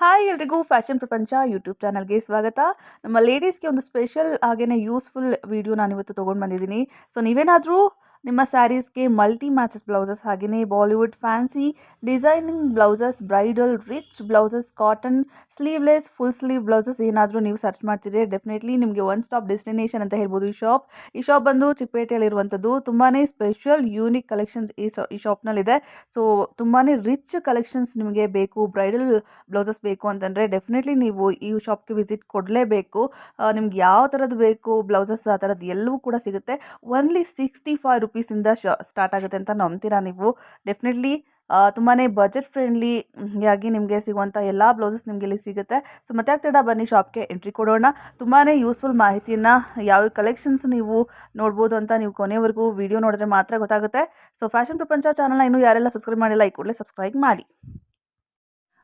Hi ಎಲ್ರಿಗೂ fashion ಪ್ರಪಂಚ YouTube ಚಾನಲ್ಗೆ ಸ್ವಾಗತ. ನಮ್ಮ ಲೇಡೀಸ್ಗೆ ಒಂದು ಸ್ಪೆಷಲ್ ಹಾಗೇನೆ ಯೂಸ್ಫುಲ್ ವಿಡಿಯೋ ನಾನಿವತ್ತು ತೊಗೊಂಡು ಬಂದಿದ್ದೀನಿ. ಸೊ ನೀವೇನಾದರೂ ನಿಮ್ಮ ಸ್ಯಾರೀಸ್ಗೆ ಮಲ್ಟಿ ಮ್ಯಾಚಸ್ ಬ್ಲೌಸಸ್ ಹಾಗೆಯೇ Bollywood fancy designing blouses, bridal rich blouses, cotton sleeveless full sleeve blouses ಏನಾದರೂ ನೀವು ಸರ್ಚ್ ಮಾಡ್ತಿದ್ರೆ ಡೆಫಿನೆಟ್ಲಿ ನಿಮಗೆ ಒನ್ ಸ್ಟಾಪ್ ಡೆಸ್ಟಿನೇಷನ್ ಅಂತ ಹೇಳ್ಬೋದು. ಈ ಶಾಪ್ ಬಂದು ಚಿಕ್ಕಪೇಟೆಯಲ್ಲಿರುವಂಥದ್ದು. ತುಂಬಾ ಸ್ಪೆಷಲ್ ಯೂನಿಕ್ ಕಲೆಕ್ಷನ್ಸ್ ಈ ಶಾಪ್ನಲ್ಲಿದೆ. ಸೊ ತುಂಬಾ ರಿಚ್ ಕಲೆಕ್ಷನ್ಸ್ ನಿಮಗೆ ಬೇಕು, ಬ್ರೈಡಲ್ ಬ್ಲೌಸಸ್ ಬೇಕು ಅಂತಂದರೆ ಡೆಫಿನೆಟ್ಲಿ ನೀವು ಈ ಶಾಪ್ಗೆ ವಿಸಿಟ್ ಕೊಡಲೇಬೇಕು. ನಿಮ್ಗೆ ಯಾವ ಥರದ್ದು ಬೇಕು ಬ್ಲೌಸಸ್ ಆ ಥರದ್ದು ಎಲ್ಲವೂ ಕೂಡ ಸಿಗುತ್ತೆ. ಓನ್ಲಿ 65 ರುಪೀಸಿಂದ ಸ್ಟಾರ್ಟ್ ಆಗುತ್ತೆ ಅಂತ ನಂಬ್ತೀರಾ ನೀವು? ಡೆಫಿನೆಟ್ಲಿ ತುಂಬಾ ಬಜೆಟ್ ಫ್ರೆಂಡ್ಲಿ ಆಗಿ ನಿಮಗೆ ಸಿಗುವಂಥ ಎಲ್ಲ ಬ್ಲೌಸಸ್ ನಿಮಗೆ ಇಲ್ಲಿ ಸಿಗುತ್ತೆ. ಸೊ ಮತ್ತೆ ಆಗ್ತಡ ಬನ್ನಿ ಶಾಪ್ಗೆ ಎಂಟ್ರಿ ಕೊಡೋಣ. ತುಂಬಾ ಯೂಸ್ಫುಲ್ ಮಾಹಿತಿಯನ್ನು, ಯಾವ ಕಲೆಕ್ಷನ್ಸ್ ನೀವು ನೋಡ್ಬೋದು ಅಂತ ನೀವು ಕೊನೆವರೆಗೂ ವಿಡಿಯೋ ನೋಡಿದ್ರೆ ಮಾತ್ರ ಗೊತ್ತಾಗುತ್ತೆ. ಸೊ ಫ್ಯಾಷನ್ ಪ್ರಪಂಚ ಚಾನಲ್ನ ಇನ್ನೂ ಯಾರೆಲ್ಲ ಸಬ್ಸ್ಕ್ರೈಬ್ ಮಾಡಿಲ್ಲ ಈ ಕೂಡಲೇ ಸಬ್ಸ್ಕ್ರೈಬ್ ಮಾಡಿ.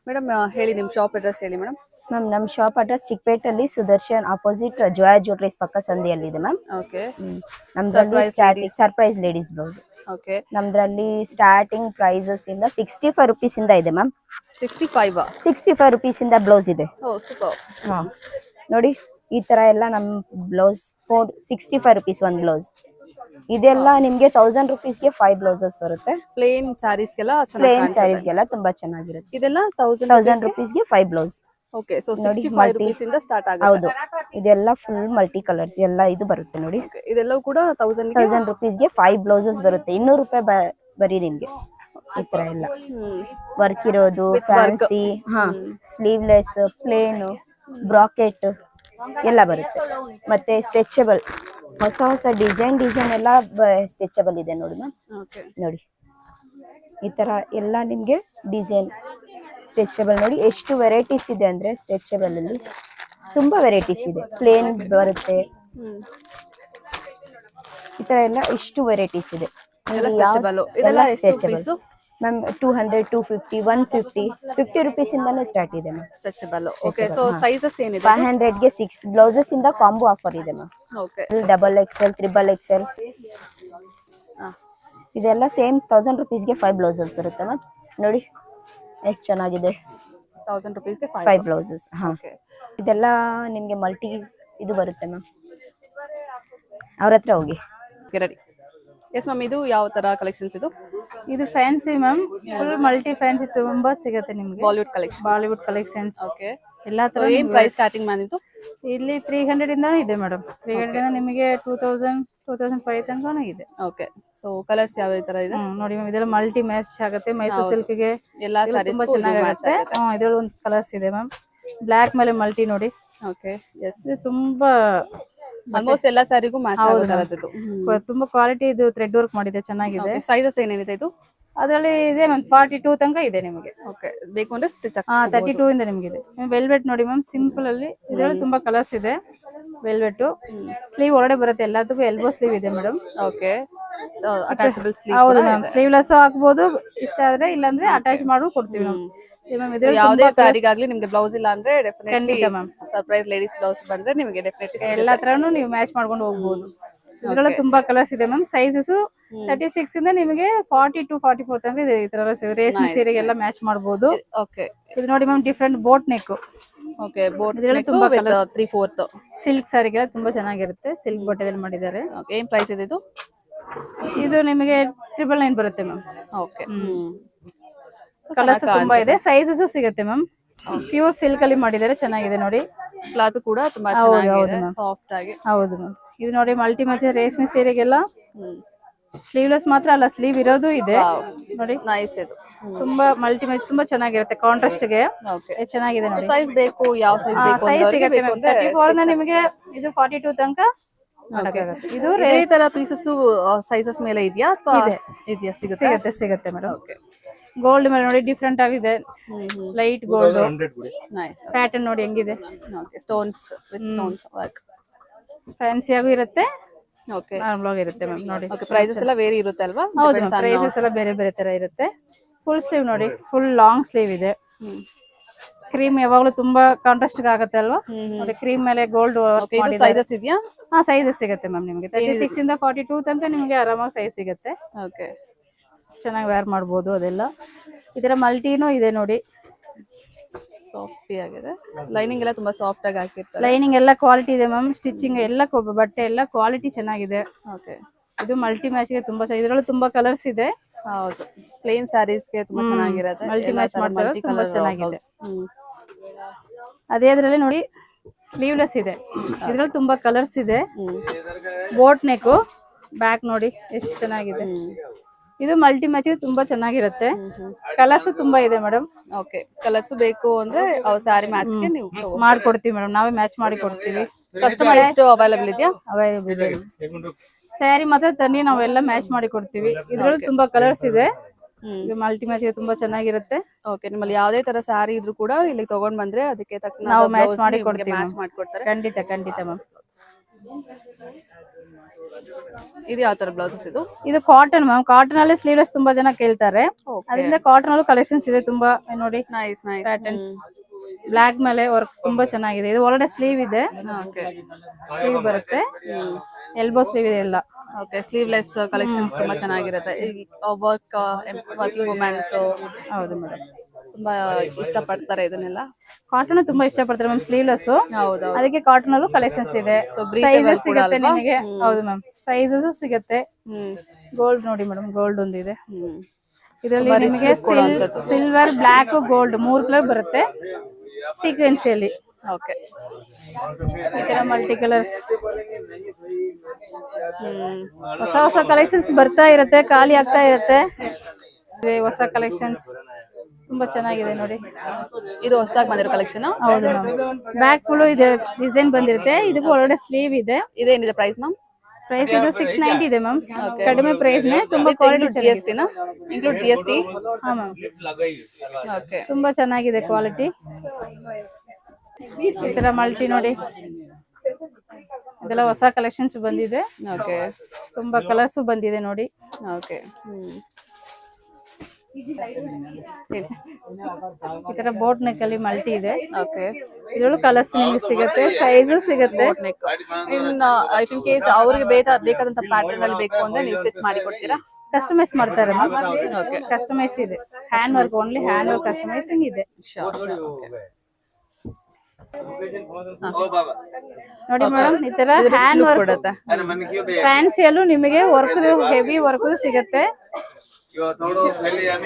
ಮೇಡಮ್ ಹೇಳಿ, ನಿಮ್ಮ ಶಾಪ್ ಅಡ್ರೆಸ್ ಹೇಳಿ ಮೇಡಮ್. ಮ್ಯಾಮ್ ನಮ್ಮ ಶಾಪ್ ಅಡ್ರೆಸ್ ಚಿಕ್ಕಪೇಟೆಯಲ್ಲಿ ಸುದರ್ಶನ್ ಆಪೋಸಿಟ್ ಜೋಯಾ ಜ್ಯುವೆಲರೀಸ್ ಪಕ್ಕ ಸಂದಿಯಲ್ಲಿದೆ ಮ್ಯಾಮ್. ಓಕೆ. ನಮ್ದ್ರಲ್ಲಿ starting surprise ladies blouse. Okay. ನಮ್ದ್ರಲ್ಲಿ ಸ್ಟಾರ್ಟಿಂಗ್ ಪ್ರೈಸಸ್ ಇಂದ 65 ರುಪೀಸ್ ಇಂದ ಇದೆ ಮ್ಯಾಮ್. 65 ರುಪೀಸ್ ಇಂದ ಬ್ಲೌಸ್ ಇದೆ. ಓ ಸೂಪರ್. ಹಾ ನೋಡಿ, ಈ ತರ ಎಲ್ಲ ನಮ್ ಬ್ಲೌಸ್ 65 ರುಪೀಸ್ ಒಂದು ಬ್ಲೌಸ್. ಇದೆಲ್ಲ ನಿಮ್ಗೆ 1000 ರುಪೀಸ್ಗೆ 5 ಬ್ಲೌಸಸ್ ಬರುತ್ತೆ. ಪ್ಲೇನ್ ಸ್ಯಾರೀಸ್ಗೆಲ್ಲ ಪ್ಲೇನ್ ಸ್ಯಾರೀಸ್ಗೆಲ್ಲ ತುಂಬಾ ಚೆನ್ನಾಗಿರುತ್ತೆ. ಇದೆಲ್ಲ 1000 ರುಪೀಸ್ಗೆ 5 ಬ್ಲೌಸ್. ಓಕೆ. ಸೊ 65 ರೂಪೀಸ್ ಇಂದ ಸ್ಟಾರ್ಟ್ ಆಗುತ್ತೆ. ಹೌದು, ಇದೆಲ್ಲ ಫುಲ್ ಮಲ್ಟಿ ಕಲರ್ಸ್ ಎಲ್ಲ ಇದು ಬರುತ್ತೆ ನೋಡಿ. ಇದೆಲ್ಲವೂ ಕೂಡ 1000 ರುಪೀಸ್ಗೆ 5 ಬ್ಲೌಸಸ್ ಬರುತ್ತೆ. 200 ರೂಪಾಯಿ ಬರೀ ನಿಮ್ಗೆ. ಈ ತರ ಎಲ್ಲ ವರ್ಕ್ ಇರೋದು, ಫ್ಯಾನ್ಸಿ, ಸ್ಲೀವ್ಲೆಸ್, ಪ್ಲೇನ್, ಬ್ರಾಕೆಟ್ ಎಲ್ಲ ಬರುತ್ತೆ. ಮತ್ತೆ ಸ್ಟ್ರೆಚಬಲ್, ಹೊಸ ಹೊಸ ಡಿಸೈನ್ ಎಲ್ಲ ಸ್ಟ್ರೆಚಬಲ್ ಇದೆ ನೋಡಿ ಮ್ಯಾಮ್. ನೋಡಿ ಈ ತರ ಎಲ್ಲ ನಿಮ್ಗೆ ಡಿಸೈನ್ ಸ್ಟ್ರೆಚಬಲ್ ನೋಡಿ ಎಷ್ಟು ವೆರೈಟೀಸ್ ಇದೆ ಅಂದ್ರೆ, ಸ್ಟ್ರೆಚಬಲ್ ಅಲ್ಲಿ ತುಂಬಾ ವೆರೈಟೀಸ್ ಇದೆ. ಪ್ಲೇನ್ ಬರುತ್ತೆ, ಈ ತರ ಎಲ್ಲ ಎಷ್ಟು ವೆರೈಟೀಸ್ ಇದೆ. ಸ್ಟ್ರೆಚಬಲ್ ಮ್ಯಾಮ್ 200, 250, 150, 50 ರುಪೀಸ್ ಇಂದಾನು ಸ್ಟಾರ್ಟ್ ಇದೆ ma'am. Stretchable. Okay. So sizes ಏನಿದೆ? 500ಗೆ 6 ಬ್ಲೌಸಸ್ ಇಂದ ಕಾಂಬೋ ಆಫರ್ ಇದೆ ಮ್ಯಾಮ್. ಓಕೆ. XXL, XXL ಇದೆಲ್ಲ ಸೇಮ್ 1000 ರುಪೀಸ್ಗೆ 5 ಬ್ಲೌಸಸ್ ಬರುತ್ತೆ ಮ್ಯಾಮ್. ನೋಡಿ ಎಷ್ಟು ಚೆನ್ನಾಗಿದೆ. 1000 ರೂಪೀಸ್ಗೆ 5 ಬ್ಲೌಸಸ್. ಹಾ, ಇದೆಲ್ಲ ನಿಮ್ಗೆ ಮಲ್ಟಿ ಇದು ಬರುತ್ತೆ ಮ್ಯಾಮ್. ಅವ್ರ ಹತ್ರ ಹೋಗಿ. ರೆಡಿ. ಎಸ್ ಮ್ಯಾಮ್, ಇದು ಯಾವ ತರ ಕಲೆಕ್ಷನ್ಸ್? ಇದು fancy ma'am, full multi fancy ತುಂಬಾ ಸಿಗುತ್ತೆ ನಿಮ್ಗೆ. Bollywood collections. ಓಕೆ. ಎಲ್ಲಾ ತರ. ಏನ್ ಪ್ರೈಸ್ ಸ್ಟಾರ್ಟಿಂಗ್ ಮ್ಯಾಮ್ ಇದು? ಇಲ್ಲಿ 300 ಇಂದ ಇದೆ ಮೇಡಮ್. 300 ಇಂದ ನಿಮಗೆ 2000, 2005 ತನಕ ಇದೆ. ಓಕೆ. ಸೊ ಕಲರ್ಸ್ ಯಾವ ತರ ಇದೆ ನೋಡಿ ಮ್ಯಾಮ್. ಇದೆಲ್ಲ ಮಲ್ಟಿ ಮ್ಯಾಚ್ ಆಗುತ್ತೆ. ಮೈಸೂರು ಸಿಲ್ಕ್ ಗೆ ಎಲ್ಲಾ ಸಾರೀಸ್ ತುಂಬಾ ಚೆನ್ನಾಗುತ್ತೆ. ಇದ್ರಲ್ಲಿ ಒಂದು ಕಲರ್ಸ್ ಇದೆ ಮ್ಯಾಮ್. ಬ್ಲಾಕ್ ಮೇಲೆ ಮಲ್ಟಿ ನೋಡಿ. ಓಕೆ. ಎಸ್. ಇದು ತುಂಬಾ ಆಲ್ಮೋಸ್ಟ್ ಎಲ್ಲಾ ಸಾರಿಗೂ ಮ್ಯಾಚ್ ಆಗೋ ತರದ್ದು. ತುಂಬಾ ಕ್ವಾಲಿಟಿ ಇದು ಥ್ರೆಡ್ ವರ್ಕ್ ಮಾಡಿದೆ, ಚೆನ್ನಾಗಿದೆ. ಸೈಜಸ್ ಏನೇನಿದೆ ಇದು? ಅದರಲ್ಲಿ ಇದೆ ಮ್ಯಾಮ್ 42 ತನಕ ಇದೆ ನಿಮಗೆ. ಓಕೆ. ಬೇಕು ಅಂದ್ರೆ ಸ್ಟಿಚ್ 32 ಇಂದ ನಿಮಗೆ ಇದೆ. ವೆಲ್ವೆಟ್ ನೋಡಿ ಮ್ಯಾಮ್, ಸಿಂಪಲ್ ಅಲ್ಲಿ ಇದರಲ್ಲಿ ತುಂಬಾ ಕಲರ್ಸ್ ಇದೆ. ವೆಲ್ವೆಟ್ ಸ್ಲೀವ್ ಒಳಗಡೆ ಬರುತ್ತೆ, ಎಲ್ಲದಕ್ಕೂ ಎಲ್ಬೋ ಸ್ಲೀವ್ ಇದೆ ಮೇಡಮ್. ಓಕೆ. ಅಟ್ಯಾಚಬಲ್ ಸ್ಲೀವ್. ಹೌದು ಮ್ಯಾಮ್, ಸ್ಲೀವ್ಲೆಸ್ ಹಾಕ್ಬೋದು ಇಷ್ಟ ಆದ್ರೆ, ಇಲ್ಲಾಂದ್ರೆ ಅಟ್ಯಾಚ್ ಮಾಡಿ ಕೊಡ್ತೀವಿ ಮ್ಯಾಮ್. ಯಾವುದೇ ಸಾರಿಗಾಗ್ಲಿ ನಿಮ್ಗೆ ಬ್ಲೌಸ್ ಇಲ್ಲ ಅಂದ್ರೆ ಡೆಫಿನೆಟ್ಲಿ ಸರ್ಪ್ರೈಸ್ ಲೇಡೀಸ್ ಬ್ಲೌಸ್ ಬಂದ್ರೆ ನಿಮಗೆ ಡೆಫಿನೆಟ್ಲಿ ಎಲ್ಲಾ ತರನು ನೀವು ಮ್ಯಾಚ್ ಮಾಡ್ಕೊಂಡು ಹೋಗ್ಬೋದು. ಇದ್ರಲ್ಲಿ ತುಂಬಾ ಕಲರ್ಸ್ ಇದೆ ಮ್ಯಾಮ್. ಸೈಜಸ್ 36 ಇಂದ ನಿಮಗೆ 42, 44 ತನಕ ಇದೆ. ಈ ತರ ರೇಷ್ಮೆ ಸೀರೆಗೆಲ್ಲ ಮ್ಯಾಚ್ ಮಾಡಬಹುದು. ಓಕೆ. ಇದು ನೋಡಿ ma'am, different boat neck. Okay. Boat neck ತುಂಬಾ 3/4 ಸಿಲ್ಕ್ ಸಾರಿಗೆಲ್ಲ ತುಂಬಾ ಚೆನ್ನಾಗಿರುತ್ತೆ. ಸಿಲ್ಕ್ ಬಟ್ಟೆದಲ್ಲಿ ಮಾಡಿದ್ದಾರೆ. ಓಕೆ. ಏನ್ ಪ್ರೈಸ್ ಇದೆ ಇದು? ಇದು ನಿಮಗೆ 999 ಬರುತ್ತೆ ಮ್ಯಾಮ್. ಓಕೆ. ಕಲರ್ಸ್ ತುಂಬಾ ಇದೆ, ಸೈಜಸ್ ಸಿಗುತ್ತೆ ಮ್ಯಾಮ್. ಪ್ಯೂರ್ ಸಿಲ್ಕ್ ಅಲ್ಲಿ ಮಾಡಿದ್ದಾರೆ, ಚೆನ್ನಾಗಿದೆ ನೋಡಿ. ಕ್ಲಾತ್ ಕೂಡ ತುಂಬಾ ಚೆನ್ನಾಗಿದೆ, ಸಾಫ್ಟ್ ಆಗಿ. ಹೌದು ಮ್ಯಾಮ್. ಇದು ನೋಡಿ ಮಲ್ಟಿ ಮ್ಯಾಚ್ ರೇಷ್ಮೆ ಸೀರೆಗೆಲ್ಲ ಸ್ಲೀವ್ಲೆಸ್ ಮಾತ್ರ ಅಲ್ಲ, ಸ್ಲೀವ್ ಇರೋದು ಇದೆ ನೋಡಿ. ನೈಸ್. ಇದು ತುಂಬಾ ಮಲ್ಟಿ ಮ್ಯಾಚ್ ತುಂಬಾ ಚೆನ್ನಾಗಿರುತ್ತೆ. ಕಾಂಟ್ರಾಸ್ಟ್ ಗೆ ಚೆನ್ನಾಗಿದೆ ನೋಡಿ. ಸೈಜ್ ಬೇಕು, ಯಾವ ಸೈಜ್ ಬೇಕು? ಸೈಜ್ ಸಿಗುತ್ತೆ ಮ್ಯಾಮ್. 34 ನಿಮಗೆ ಇದು 42 ತನಕ ಮಾಡಕ್ಕಾಗುತ್ತೆ. ಇದು ಇದೇ ತರ ಪೀಸಸ್ ಸೈಜಸ್ ಮೇಲೆ ಇದೆಯಾ ಅಥವಾ ಇದೆಯಾ? ಸಿಗುತ್ತೆ ಮೇಡಮ್. ಓಕೆ. ಗೋಲ್ಡ್ ಮೇಲೆ ನೋಡಿ ಡಿಫ್ರೆಂಟ್ ಆಗಿದೆ. Light gold. ನೈಸ್. ಪ್ಯಾಟರ್ನ್ ನೋಡಿ ಹೆಂಗಿದೆ. Okay. Stones with stones work. Fancy ಆಗೂ ಇರುತ್ತೆ, ಓಕೆ, ನಾರ್ಮಲ್ ಆಗಿ ಇರುತ್ತೆ ಮ್ಯಾಮ್. ನೋಡಿ ಓಕೆ. ಪ್ರೈಸಸ್ ಎಲ್ಲ ವೇರಿ ಇರುತ್ತೆ ಅಲ್ವಾ? ಹೌದು, ಪ್ರೈಸಸ್ ಎಲ್ಲ ಬೇರೆ ಬೇರೆ ತರ ಇರುತ್ತೆ. ಫುಲ್ ಸ್ಲೀವ್ ನೋಡಿ, ಫುಲ್ ಲಾಂಗ್ ಸ್ಲೀವ್ ಇದೆ. ಕ್ರೀಮ್ ಯಾವಾಗಲೂ ತುಂಬಾ ಕಾಂಟ್ರಾಸ್ಟ್ ಆಗುತ್ತೆ ಅಲ್ವಾ? ನೋಡಿ ಕ್ರೀಮ್ ಮೇಲೆ ಗೋಲ್ಡ್ ಸೈಜಸ್ ಇದೆಯಾ? ಸೈಜಸ್ ಸಿಗುತ್ತೆ ಮ್ಯಾಮ್ ನಿಮಗೆ. 36 ಇಂದ 42 ತನಕ ನಿಮಗೆ ಆರಾಮಾಗಿ ಸೈಜ್ ಸಿಗುತ್ತೆ. ಓಕೆ. ಚೆನ್ನಾಗಿ ವೇರ್ ಮಾಡ್ಬೋದು ಅದೆಲ್ಲ. ಇದರ ಮಲ್ಟಿನೂ ಇದೆ ನೋಡಿ. ಸಾಫ್ಟಿ ಆಗಿದೆ. ಲೈನಿಂಗ್ ಎಲ್ಲ ತುಂಬಾ ಸಾಫ್ಟ್ ಆಗಿ ಹಾಕಿರ್ತಾರೆ. ಲೈನಿಂಗ್ ಎಲ್ಲ ಕ್ವಾಲಿಟಿ ಇದೆ ಮ್ಯಾಮ್. ಸ್ಟಿಚಿಂಗ್ ಎಲ್ಲ ಬಟ್ಟೆ ಎಲ್ಲ ಕ್ವಾಲಿಟಿ ಚೆನ್ನಾಗಿದೆ. ಓಕೆ, ಇದು ಮಲ್ಟಿ ಮ್ಯಾಚ್ ಗೆ ತುಂಬಾ ಇದರಲ್ಲೂ ತುಂಬಾ ಕಲರ್ಸ್ ಇದೆ. ಹೌದು. ಪ್ಲೇನ್ ಸ್ಯಾರೀಸ್ ಗೆ ತುಂಬಾ ಚೆನ್ನಾಗಿರುತ್ತೆ. ಮಲ್ಟಿ ಮ್ಯಾಚ್ ಮಾಡ್ತಾರೆ, ತುಂಬಾ ಚೆನ್ನಾಗಿದೆ. ಹ್ಮ್. ಅದೇ ಅದ್ರಲ್ಲಿ ನೋಡಿ ಸ್ಲೀವ್ಲೆಸ್ ಇದೆ. ಇದ್ರಲ್ಲಿ ತುಂಬಾ ಕಲರ್ಸ್ ಇದೆ. ಬೋಟ್ ನೆಕ್, ಬ್ಯಾಕ್ ನೋಡಿ ಎಷ್ಟು ಚೆನ್ನಾಗಿದೆ. ಇದು ಮಲ್ಟಿ ಮ್ಯಾಚ್ ತುಂಬಾ ಚೆನ್ನಾಗಿರುತ್ತೆ. ಕಲರ್ಸ್ ತುಂಬಾ ಇದೆ ಮೇಡಮ್. ಓಕೆ, ಕಲರ್ಸ್ ಬೇಕು ಅಂದ್ರೆ ಸ್ಯಾರಿ ಮ್ಯಾಚ್ ಗೆ ನೀವು ಮಾಡ್ಕೊಡ್ತೀವಿ ಮೇಡಮ್, ನಾವೇ ಮ್ಯಾಚ್ ಮಾಡಿ ಕೊಡ್ತೀವಿ. ಕಸ್ಟಮೈಸ್ಡ್ ಅವೈಲೇಬಲ್ ಇದೆಯಾ? ಅವೈಲೇಬಲ್ ಇದೆ. ಸ್ಯಾರಿ ಮಾತ್ರ ತನ್ನಿ ನಾವೆಲ್ಲ ಮ್ಯಾಚ್ ಮಾಡಿ ಕೊಡ್ತೀವಿ. ಇದ್ರಲ್ಲಿ ತುಂಬಾ ಕಲರ್ಸ್ ಇದೆ. ಇದು ಮಲ್ಟಿ ಮ್ಯಾಚ್ ತುಂಬಾ ಚೆನ್ನಾಗಿರುತ್ತೆ. ಓಕೆ, ನಿಮ್ಮಲ್ಲಿ ಯಾವ್ದೇ ತರ ಸ್ಯಾರಿ ಇದ್ರೂ ಕೂಡ ಇಲ್ಲಿ ತಗೊಂಡ್ ಬಂದ್ರೆ ಅದಕ್ಕೆ ತಕ್ಕ ನಾವು ಮ್ಯಾಚ್ ಮಾಡಿ ಕೊಡ್ತೀವಿ. ಮ್ಯಾಚ್ ಮಾಡ್ಕೊಡ್ತಾರೆ. ಖಂಡಿತ ಖಂಡಿತ ಮ್ಯಾಮ್. ಇದು ಯಾವ ತರ ಬ್ಲೌಸಸ್ ಇದು? ಇದು ಕಾಟನ್ ಮ್ಯಾಮ್. ಕಾಟನ್ ಅಲ್ಲಿ ಸ್ಲೀವ್ಲೆಸ್ ತುಂಬಾ ಜನ ಕೇಳ್ತಾರೆ. ಅದರಿಂದ ಕಾಟನ್ ಅಲ್ಲೂ ಕಲೆಕ್ಷನ್ಸ್ ಇದೆ ತುಂಬಾ. ನೋಡಿ ನೈಸ್ ನೈಸ್ ಪ್ಯಾಟರ್ನ್ಸ್, ಬ್ಲಾಕ್ ಮೇಲೆ ವರ್ಕ್ ತುಂಬಾ ಚೆನ್ನಾಗಿದೆ. ಇದು ಒಳಗಡೆ ಸ್ಲೀವ್ ಇದೆ, ಓಕೆ, ಸ್ಲೀವ್ ಬರುತ್ತೆ, ಎಲ್ಬೋ ಸ್ಲೀವ್ ಇದೆ ಎಲ್ಲ. ಓಕೆ, ಸ್ಲೀವ್ಲೆಸ್ ಕಲೆಕ್ಷನ್ಸ್ ತುಂಬಾ ಚೆನ್ನಾಗಿರುತ್ತೆ. ವರ್ಕಿಂಗ್ ವುಮೆನ್ಸ್ ಹೌದು ಮೇಡಮ್, ತುಂಬಾ ಇಷ್ಟ ಪಡ್ತಾರೆ ಇದನ್ನೆಲ್ಲ. ಕಾಟನ್ ತುಂಬಾ ಇಷ್ಟ ಪಡ್ತಾರೆ ಮ್ಯಾಮ್ ಸ್ಲೀವ್ಲೆಸ್. ಹೌದು, ಅದಕ್ಕೆ ಕಾಟನ್ ಅಲ್ಲೂ ಕಲೆಕ್ಷನ್ಸ್ ಇದೆ. ಸೈಜಸ್ ಸಿಗುತ್ತೆ ನಿಮಗೆ. ಹೌದು ಮ್ಯಾಮ್, ಸೈಜಸ್ ಸಿಗುತ್ತೆ. ಗೋಲ್ಡ್ ನೋಡಿ ಮೇಡಮ್, ಗೋಲ್ಡ್ ಒಂದಿದೆ. ಇದರಲ್ಲಿ ನಿಮಗೆ ಸಿಲ್ವರ್, ಬ್ಲಾಕ್, ಗೋಲ್ಡ್ 3 ಕಲರ್ ಬರುತ್ತೆ ಸೀಕ್ವೆನ್ಸಿಯಲ್ಲಿ. ಓಕೆ, ಈ ತರ ಮಲ್ಟಿ ಕಲರ್ಸ್ ಹೊಸ ಹೊಸ ಕಲೆಕ್ಷನ್ಸ್ ಬರ್ತಾ ಇರುತ್ತೆ, ಖಾಲಿ ಆಗ್ತಾ ಇರುತ್ತೆ. ಹೊಸ ಕಲೆಕ್ಷನ್ಸ್ ತುಂಬಾ ಚೆನ್ನಾಗಿದೆ ನೋಡಿ. ಇದು ಹೊಸದಾಗಿ ಬಂದಿರೋ ಕಲೆಕ್ಷನ್. ಹೌದು ಮ್ಯಾಮ್, ಬ್ಯಾಕ್ ಫುಲ್ ಇದೆ ಡಿಸೈನ್ ಬಂದಿರುತ್ತೆ. ಇದಕ್ಕೂ ಒಳಗಡೆ ಸ್ಲೀವ್ ಇದೆ. ಇದೇನಿದೆ ಪ್ರೈಸ್ ಮ್ಯಾಮ್? ಪ್ರೈಸ್ ಇದು 690 ಇದೆ ಮ್ಯಾಮ್. ಕಡಿಮೆ ಪ್ರೈಸ್ ನೇ, ತುಂಬಾ ಕ್ವಾಲಿಟಿ. GST ನ ಇನ್ಕ್ಲೂಡ್ GST? ಹಾ ಮ್ಯಾಮ್, ಓಕೆ, ತುಂಬಾ ಚೆನ್ನಾಗಿದೆ ಕ್ವಾಲಿಟಿ. ಈ ತರ ಮಲ್ಟಿ ನೋಡಿ, ಇದೆಲ್ಲ ಹೊಸ ಕಲೆಕ್ಷನ್ಸ್ ಬಂದಿದೆ. ಓಕೆ, ತುಂಬಾ ಕಲರ್ಸ್ ಬಂದಿದೆ ನೋಡಿ. ಓಕೆ, ಈ ತರ ಬೋಟ್ ನೆಕ್ ಅಲ್ಲಿ ಮಲ್ಟಿ ಇದೆ. ಓಕೆ, ಇದರಲ್ಲೂ ಕಲರ್ಸ್ ನಿಮಗೆ ಸಿಗುತ್ತೆ, ಸೈಜು ಸಿಗುತ್ತೆ. ಇನ್ನು ಇಫ್ ಇನ್ ಕೇಸ್ ಅವ್ರಿಗೆ ಬೇಕಾದಂತ ಪ್ಯಾಟರ್ನ್ ಅಲ್ಲಿ ಬೇಕು ಅಂದ್ರೆ ನೀವು ಸ್ಟಿಚ್ ಮಾಡಿ ಕೊಡ್ತೀರಾ? ಕಸ್ಟಮೈಸ್ ಮಾಡ್ತಾರೆ ಮ್ಯಾಮ್. ಓಕೆ, ಕಸ್ಟಮೈಸ್ ಇದೆ, hand work, only hand work customising ಇದೆ. ನೋಡಿ ಮೇಡಮ್, ಈ ತರ ಹ್ಯಾಂಡ್ ವರ್ಕ್ ಕೊಡುತ್ತೆ. ಫ್ಯಾನ್ಸಿಯಲ್ಲೂ ನಿಮಗೆ ವರ್ಕ್, ಹೆವಿ ವರ್ಕ್ ಸಿಗುತ್ತೆ.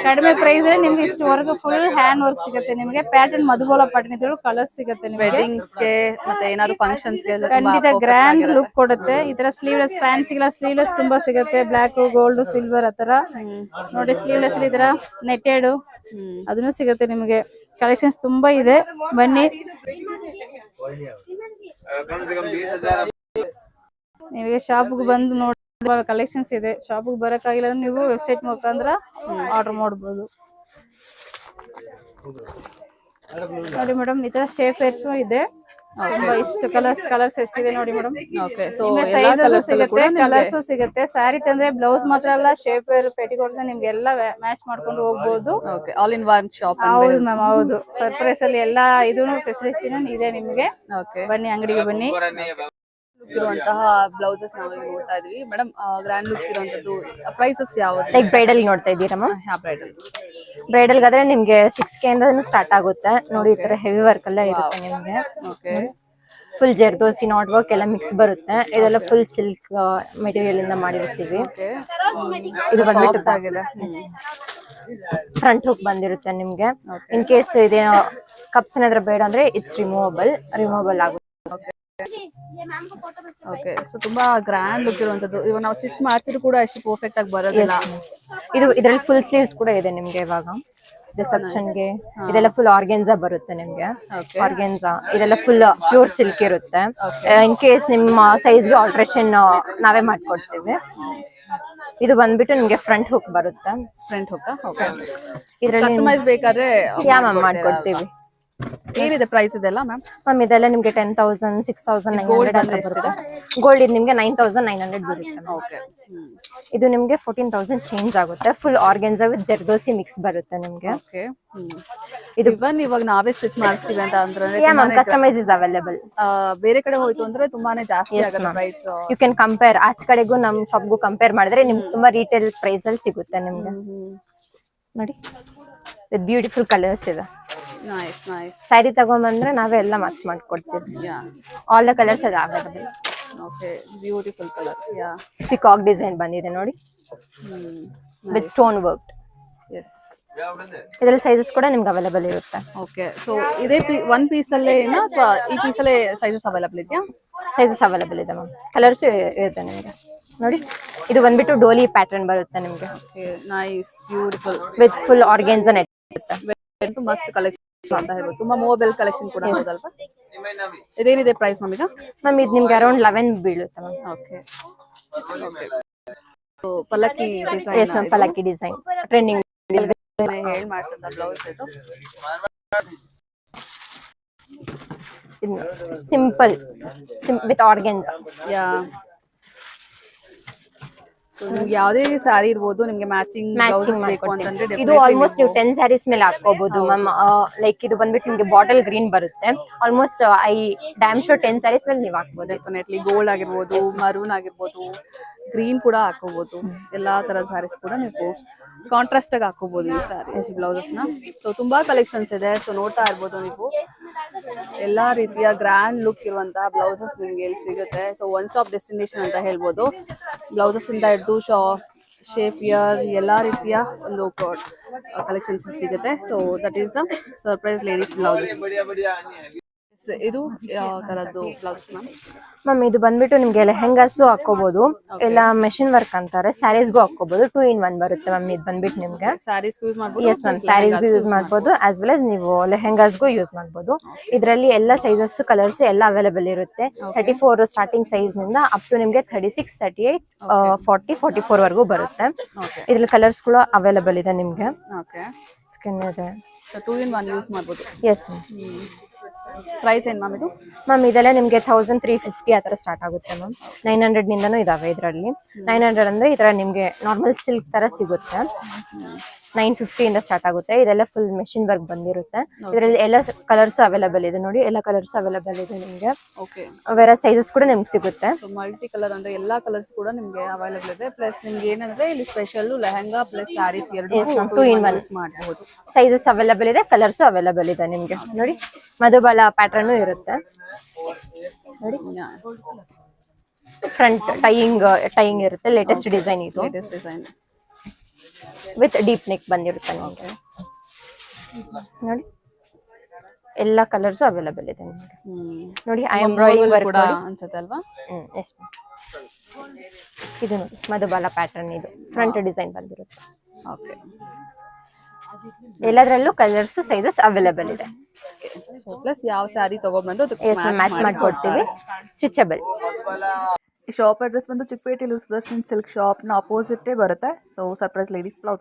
ಕಡಿಮೆ ಪ್ರೈಸ್ ನಿಮ್ಗೆ ಇಷ್ಟು ವರ್ಕ್, ಫುಲ್ ಹ್ಯಾಂಡ್ ವರ್ಕ್ ಸಿಗುತ್ತೆ ನಿಮಗೆ. ಪ್ಯಾಟರ್ನ್ ಮಧುಬೋಲ ಪ್ಯಾಟರ್ನ್ ಇದ್ರೂ ಕಲರ್ಸ್ ಸಿಗುತ್ತೆ ನಿಮಗೆ. ವೆಡ್ಡಿಂಗ್ಸ್ ಗೆ ಮತ್ತೆ ಏನಾದ್ರು ಫಂಕ್ಷನ್ಸ್ ಗೆ ಖಂಡಿತ ಗ್ರ್ಯಾಂಡ್ ಲುಕ್ ಕೊಡುತ್ತೆ. ಈ ತರ ಸ್ಲೀವ್ಲೆಸ್, ಫ್ಯಾನ್ಸಿಗೆಲ್ಲ ಸ್ಲೀವ್ಲೆಸ್ ತುಂಬಾ ಸಿಗುತ್ತೆ. ಬ್ಲಾಕ್, ಗೋಲ್ಡ್, ಸಿಲ್ವರ್ ಆತರ ನೋಡಿ. ಸ್ಲೀವ್ಲೆಸ್ ಈ ತರ ನೆಟೆಡ್ ಅದನ್ನು ಸಿಗುತ್ತೆ ನಿಮಗೆ. ಕಲೆಕ್ಷನ್ಸ್ ತುಂಬಾ ಇದೆ, ಬನ್ನಿ. ನಿಮಗೆ ಶಾಪ್ಗೆ ಬಂದು ನೋಡಿ, ಕಲೆಕ್ಷನ್ಸ್ ಇದೆ. ಶಾಪ್ಗೆ ಬರಕ್ಕಾಗಿಲ್ಲ ಅಂದ್ರೆ ನೀವು ವೆಬ್ಸೈಟ್ ಮುಖಾಂತರ ಆರ್ಡರ್ ಮಾಡಬಹುದು. ನೋಡಿ ಮೇಡಮ್, ಈ ತರ ಶೇಪ್ ವೇರ್ಸ್ ಇದೆ. ತುಂಬಾ ಇಷ್ಟು ಕಲರ್ಸ್ ಎಷ್ಟಿದೆ ನೋಡಿ ಮೇಡಮ್. ಓಕೆ, ಸೊ ಸೈಜಸ್ ಸಿಗುತ್ತೆ, ಕಲರ್ಸ್ ಸಿಗುತ್ತೆ. ಸ್ಯಾರಿ ತಂದ್ರೆ ಬ್ಲೌಸ್ ಮಾತ್ರ ಅಲ್ಲ, ಶೇಪ್ ವೇರ್, ಪೆಟಿಕೋಟ್ಸ್ ನಿಮ್ಗೆಲ್ಲ ಮ್ಯಾಚ್ ಮಾಡ್ಕೊಂಡು ಹೋಗ್ಬೋದು. Okay, all in one shop. ಹೌದು ಮ್ಯಾಮ್, ಹೌದು. ಸರ್ಪ್ರೈಸ್ ಅಲ್ಲಿ ಎಲ್ಲಾ ಇದೂ ಫೆಸಿಲಿಟಿನೂ ಇದೆ ನಿಮ್ಗೆ. ಓಕೆ, ಬನ್ನಿ, ಅಂಗಡಿಗೆ ಬನ್ನಿ. ಲುಕ್ ಇರುವಂತಹ ಬ್ಲೌಸಸ್ ನಾವು ಈಗ ನೋಡ್ತಾ ಇದೀವಿ ಮೇಡಮ್. ಗ್ರ್ಯಾಂಡ್ ಲುಕ್ ಇರುವಂತದ್ದು ಪ್ರೈಸಸ್ ಯಾವುದು? ಲೈಕ್ ಬ್ರೈಡಲ್ ನೋಡ್ತಾ ಇದ್ದೀರಮ್ಮ. ಬ್ರೈಡಲ್. ಬ್ರೈಡಲ್ ಗಾದ್ರೆ ನಿಮ್ಗೆ 6K ಇಂದ ಸ್ಟಾರ್ಟ್ ಆಗುತ್ತೆ ನೋಡಿ. ಈ ತರ ಹೆವಿ ವರ್ಕ್ ಎಲ್ಲ ಇರುತ್ತೆ ನಿಮ್ಗೆ. Okay, full zardozi, not work ಎಲ್ಲ ಮಿಕ್ಸ್ ಬರುತ್ತೆ. ಇದೆಲ್ಲ ಫುಲ್ ಸಿಲ್ಕ್ ಮೆಟೀರಿಯಲ್ ಇಂದ ಮಾಡಿರ್ತೀವಿ. ಇದು ಬಂದ್ಬಿಟ್ಟು ಆಗಿದೆ. ಫ್ರಂಟ್ ಹುಕ್ ಬಂದಿರುತ್ತೆ ನಿಮ್ಗೆ. ಇನ್ ಕೇಸ್ ಇದೇನೋ ಕಪ್ಸ್ ಏನಾದ್ರು ಬೇಡ ಅಂದ್ರೆ ಇಟ್ಸ್ ರಿಮೂವಬಲ್ ಆಗುತ್ತೆ. ಓಕೆ, ಸೊ ತುಂಬಾ ಗ್ರ್ಯಾಂಡ್ ಲುಕ್ ಇರುವಂತದ್ದು. ಇವಾಗ ನಾವು ಸ್ಟಿಚ್ ಮಾಡ್ತಿದ್ರು ಕೂಡ ಅಷ್ಟು ಪರ್ಫೆಕ್ಟ್ ಆಗಿ ಬರೋದಿಲ್ಲ. ಇದ್ರಲ್ಲಿ ಫುಲ್ ಸ್ಲೀವ್ಸ್ ಕೂಡ ಇದೆ ನಿಮ್ಗೆ. ಇವಾಗ ರಿಸೆಪ್ಷನ್ ಗೆ ಇದೆಲ್ಲ ಫುಲ್ ಆರ್ಗೆನ್ಸಾ ಬರುತ್ತೆ ನಿಮ್ಗೆ. ಆರ್ಗೆನ್ಸಾ ಇದೆಲ್ಲ ಫುಲ್ ಪ್ಯೂರ್ ಸಿಲ್ಕ್ ಇರುತ್ತೆ. ಇನ್ ಕೇಸ್ ನಿಮ್ಮ ಸೈಜ್ಗೆ ಆಲ್ಟ್ರೇಷನ್ ನಾವೇ ಮಾಡ್ಕೊಡ್ತೀವಿ. ಇದು ಬಂದ್ಬಿಟ್ಟು ನಿಮ್ಗೆ ಫ್ರಂಟ್ ಹುಕ್ ಬರುತ್ತೆ. Front hook. ಓಕೆ, ಇದ್ರಲ್ಲಿ ಕಸ್ಟಮೈಸ್ ಬೇಕಾದ್ರೆ ಮ್ಯಾಮ್ ಮಾಡ್ಕೊಡ್ತೀವಿ. ಏನಿದೆ ಪ್ರೈಸ್ ಇದೆಲ್ಲ ಮ್ಯಾಮ್? ಮ್ಯಾಮ್ ಇದೆಲ್ಲ ನಿಮ್ಗೆ 10,000, 6,900 ಅಂತ ಬರುತ್ತೆ. ಗೋಲ್ಡ್ ಇದು ನಿಮ್ಗೆ 9,900 ಬರುತ್ತೆ. ಓಕೆ, ಇದು ನಿಮ್ಗೆ 14,000 ಚೇಂಜ್ ಆಗುತ್ತೆ. Full organza with zardozi mix ಬರುತ್ತೆ ನಿಮ್ಗೆ. ಓಕೆ, ಇದು ಇವಾಗ ನಾವೇ ಸ್ಟಿಚ್ ಮಾಡಿಸ್ತೀವಿ ಅಂತ ಅಂದ್ರೆ ಕಸ್ಟಮೈಸ್ ಇಸ್ ಅವೈಲೇಬಲ್. ಬೇರೆ ಕಡೆ ಹೋಯ್ತು ಅಂದ್ರೆ ತುಂಬಾನೇ ಜಾಸ್ತಿ ಆಗುತ್ತೆ ಪ್ರೈಸ್. You can compare. ಆಚ ಕಡೆಗೂ ನಮ್ ಶಾಪ್ಗೂ ಕಂಪೇರ್ ಮಾಡಿದ್ರೆ ನಿಮ್ಗೆ ತುಂಬಾ ರೀಟೇಲ್ ಪ್ರೈಸ್ ಅಲ್ಲಿ ಸಿಗುತ್ತೆ ನಿಮ್ಗೆ. ನೋಡಿ ವಿತ್ ಬ್ಯೂಟಿಫುಲ್ ಕಲರ್ಸ್ ಇದೆ. Nice nice. ಸ್ಯಾರಿ ತಗೊಂಬಂದ್ರೆ ನಾವೇ ಎಲ್ಲ ಮ್ಯಾಚ್ ಮಾಡ್ಕೊಡ್ತೀವಿ. ಯಾ ಆಲ್ ದ ಕಲರ್ಸ್ ಇದೆ available. Okay beautiful colour. Yeah peacock design ಬಂದಿದೆ ನೋಡಿ ವಿತ್ ಸ್ಟೋನ್ ವರ್ಕ್. ಎಸ್. ಇದ್ರಲ್ಲಿ ಸೈಜಸ್ ಕೂಡ ನಿಮ್ಗೆ ಅವೈಲಬಲ್ ಇರುತ್ತೆ. ಓಕೆ ಸೊ ಇದೇ ಒನ್ ಪೀಸಲ್ಲೇ ಏನಾ ಅಥವಾ ಈ ಪೀಸಲ್ಲೇ ಸೈಜಸ್ ಅವೈಲಬಲ್ ಇದೆಯಾ? ಸೈಜಸ್ ಅವೈಲಬಲ್ ಇದೆ ಮ್ಯಾಮ್. ಕಲರ್ಸ್ ಇರುತ್ತೆ ನಿಮಗೆ ನೋಡಿ. ಇದು ಬಂದ್ಬಿಟ್ಟು ಡೋಲಿ ಪ್ಯಾಟರ್ನ್ ಬರುತ್ತೆ ನಿಮ್ಗೆ okay nice beautiful with full organs net ಇರುತ್ತೆ. ಮಸ್ತ್ ಕಲೆಕ್ಷನ್ ಅಂತ ಹೇಳ್ಬೋದು. ತುಂಬಾ ಮೂವಬಲ್ ಕಲೆಕ್ಷನ್ ಕೂಡ ಹೌದಲ್ವಾ? ಇದೇನಿದೆ ಪ್ರೈಸ್ ಮ್ಯಾಮ್ ಈಗ? ಮ್ಯಾಮ್ ಇದು ನಿಮ್ಗೆ ಅರೌಂಡ್ 11 ಬೀಳುತ್ತೆ ಮ್ಯಾಮ್. ಓಕೆ ಸೊ ಪಲ್ಲಕ್ಕಿ ಡಿಸೈನ್. ಎಸ್ ಮ್ಯಾಮ್, ಪಲ್ಲಕ್ಕಿ ಡಿಸೈನ್ ಟ್ರೆಂಡಿಂಗ್. ಹೇಳಿ ಮಾಡ್ಸಂತ ಬ್ಲೌಸ್ ಇದು simple with organs. Yeah so ನಿಮ್ಗೆ ಯಾವುದೇ ಸ್ಯಾರಿ ಇರ್ಬೋದು, ನಿಮ್ಗೆ ಮ್ಯಾಚಿಂಗ್ ಮ್ಯಾಚಿಂಗ್ ಬೇಕು ಅಂತಂದ್ರೆ ಇದು ಆಲ್ಮೋಸ್ಟ್ ನೀವು 10 ಸ್ಯಾರೀಸ್ ಮೇಲೆ ಹಾಕೋಬಹುದು ಮ್ಯಾಮ್. ಲೈಕ್ ಇದು ಬಂದ್ಬಿಟ್ಟು ನಿಮ್ಗೆ ಬಾಟಲ್ ಗ್ರೀನ್ ಬರುತ್ತೆ. Almost I damn sure 10 sarees ಮೇಲೆ ನೀವು ಹಾಕ್ಬೋದು. ಡೆಫಿನೆಟ್ಲಿ ಗೋಲ್ಡ್ ಆಗಿರ್ಬೋದು, ಮರೂನ್ ಆಗಿರ್ಬೋದು, ಗ್ರೀನ್ ಕೂಡ ಹಾಕೋಬಹುದು. ಎಲ್ಲಾ ತರದ ಸ್ಯಾರೀಸ್ ಕೂಡ ನೀವು ಕಾಂಟ್ರಾಸ್ಟ್ ಆಗಿ ಹಾಕೋಬಹುದು ಈ ಸ್ಯಾರಿ ಬ್ಲೌಸಸ್ ನ. ಸೊ ತುಂಬಾ ಕಲೆಕ್ಷನ್ಸ್ ಇದೆ. ಸೊ ನೋಡ್ತಾ ಇರ್ಬೋದು ನೀವು, ಎಲ್ಲಾ ರೀತಿಯ ಗ್ರ್ಯಾಂಡ್ ಲುಕ್ ಇರುವಂತಹ ಬ್ಲೌಸಸ್ ನಿಮ್ಗೆ ಇಲ್ಲಿ ಸಿಗುತ್ತೆ. ಸೊ ಒನ್ ಸ್ಟಾಪ್ ಡೆಸ್ಟಿನೇಷನ್ ಅಂತ ಹೇಳ್ಬೋದು. ಬ್ಲೌಸಸ್ ಇಂದ ಹಿಡಿದು ಶೇಪ್ ಇಯರ್ ಎಲ್ಲಾ ರೀತಿಯ ಒಂದು ಕಲೆಕ್ಷನ್ಸ್ ಸಿಗುತ್ತೆ. So that is the surprise ladies blouses. ಇದು ಯಾವ ತರದ್ದು ಬ್ಲೌಸ್ ಮ್ಯಾಮ್? ಮ್ಯಾಮ್ ಇದು ಬಂದ್ಬಿಟ್ಟು ನಿಮ್ಗೆ ಲೆಹೆಂಗಾಸು ಹಾಕೋಬಹುದು, ಇಲ್ಲ ಮೆಷಿನ್ ವರ್ಕ್ ಅಂತಾರೆ, ಸ್ಯಾರೀಸ್ಗೂ ಹಾಕೋಬಹುದು. 2 in 1 ಬರುತ್ತೆ ಮ್ಯಾಮ್. ಇದು ಬಂದ್ಬಿಟ್ಟು ನಿಮ್ಗೆ ಸ್ಯಾರೀಸ್ ಯೂಸ್ ಮಾಡ್ಬೋದು. ಎಸ್ ಮ್ಯಾಮ್, ಸ್ಯಾರೀಸ್ಗೂ ಯೂಸ್ ಮಾಡ್ಬೋದು ಆಸ್ ವೆಲ್ ಆಸ್ ನೀವು ಲೆಹೆಂಗಾಸ್ಗೂ ಯೂಸ್ ಮಾಡ್ಬೋದು. ಇದರಲ್ಲಿ ಎಲ್ಲ ಸೈಜಸ್ ಕಲರ್ಸ್ ಎಲ್ಲ ಅವೈಲೇಬಲ್ ಇರುತ್ತೆ. 34 ಸ್ಟಾರ್ಟಿಂಗ್ ಸೈಜ್ ನಿಂದ ಅಪ್ ಟು ನಿಮ್ಗೆ 36, 38, 40, 44 ವರೆಗೂ ಬರುತ್ತೆ. ಇದ್ರಲ್ಲಿ ಕಲರ್ಸ್ ಕೂಡ ಅವೈಲೇಬಲ್ ಇದೆ ನಿಮ್ಗೆ. ಓಕೆ ಸ್ಕಿನ್ ಇದೆ. ಸೊ 2 in 1 ಯೂಸ್ ಮಾಡ್ಬೋದು. Yes ma'am. ಪ್ರೈಸ್ ಏನು ಮ್ಯಾಮ್ ಇದು? ಮ್ಯಾಮ್ ಇದೆಲ್ಲ ನಿಮ್ಗೆ 1350 ಆ ಥರ ಸ್ಟಾರ್ಟ್ ಆಗುತ್ತೆ ಮ್ಯಾಮ್. 900 ನಿಂದನೂ ಇದಾವೆ ಇದರಲ್ಲಿ. 900 ಅಂದ್ರೆ ಈ ಥರ ನಿಮ್ಗೆ ನಾರ್ಮಲ್ ಸಿಲ್ಕ್ ತರ ಸಿಗುತ್ತೆ. 950 ಇಂದ ಸ್ಟಾರ್ಟ್ ಆಗುತ್ತೆ. ಇದೆಲ್ಲ ಫುಲ್ ಮೆಷಿನ್ ವರ್ಕ್ ಬಂದಿರುತ್ತೆ. ಇದರಲ್ಲಿ ಎಲ್ಲ ಕಲರ್ಸ್ ಅವೈಲೇಬಲ್ ಇದೆ ನೋಡಿ. ಎಲ್ಲ ಕಲರ್ಸ್ ಅವೈಲೇಬಲ್ ಇದೆ ನಿಮ್ಗೆ. ಓಕೆ ಬೇರೆ ಸೈಜಸ್ ಕೂಡ ನಿಮ್ಗೆ ಸಿಗುತ್ತೆ. ಸೊ ಮಲ್ಟಿ ಕಲರ್ ಅಂದ್ರೆ ಎಲ್ಲಾ ಕಲರ್ಸ್ ಕೂಡ ನಿಮ್ಗೆ ಅವೈಲೇಬಲ್ ಇದೆ. ಪ್ಲಸ್ ನಿಮ್ಗೆ ಏನಂದ್ರೆ ಇಲ್ಲಿ ಸ್ಪೆಷಲ್ ಲೆಹಂಗಾ ಪ್ಲಸ್ ಸ್ಯಾರೀಸ್ ಎರಡು 2 in 1 ಯೂಸ್ ಮಾಡಬಹುದು. ಸೈಜಸ್ ಅವೈಲೇಬಲ್ ಇದೆ, ಕಲರ್ಸ್ ಅವೈಲೇಬಲ್ ಇದೆ ನಿಮ್ಗೆ ನೋಡಿ. ಮಧುಬಾಲ ಪ್ಯಾಟರ್ನ್ ಇರುತ್ತೆ ನೋಡಿ. ಫ್ರಂಟ್ ಟೈಯಿಂಗ್ ಇರುತ್ತೆ. ಲೇಟೆಸ್ಟ್ ಡಿಸೈನ್ ಇದು. Latest design with deep neck ಬಂದಿರುತ್ತೆ ನಿಮಗೆ ನೋಡಿ. ಎಲ್ಲ ಕಲರ್ಸ್ ಅವೈಲೇಬಲ್ ಇದೆ ನಿಮಗೆ ನೋಡಿ. ಎಂಬ್ರಾಯ್ಡಿಂಗ್ ವರ್ಕ್ ಕೂಡ ಅನ್ಸುತ್ತೆ ಅಲ್ವಾ? ಎಸ್ ಇದು ನೋಡಿ ಮಧುಬಾಲ ಪ್ಯಾಟರ್ನ್. ಇದು ಫ್ರಂಟ್ ಡಿಸೈನ್ ಬಂದಿರುತ್ತೆ. ಓಕೆ ಎಲ್ಲದರಲ್ಲೂ ಕಲರ್ಸ್ ಸೈಜಸ್ ಅವೈಲೇಬಲ್ ಇದೆ. ಸೊ ಪ್ಲಸ್ ಯಾವ ಸ್ಯಾರಿ ತಗೊಂಡ್ಬಂದು ಎಸ್ ಮ್ಯಾಚ್ ಮಾಡ್ಕೊಡ್ತೀವಿ. ಸ್ಟಿಚಬಲ್. ಈ ಶಾಪ್ ಅಡ್ರೆಸ್ ಬಂದು ಚಿಕ್ಕಪೇಟೆಯಲ್ಲಿ ಸುದರ್ಶನ್ ಸಿಲ್ಕ್ ಶಾಪ್ನ ಅಪೋಸಿಟೇ ಬರುತ್ತೆ. So surprise ladies blouse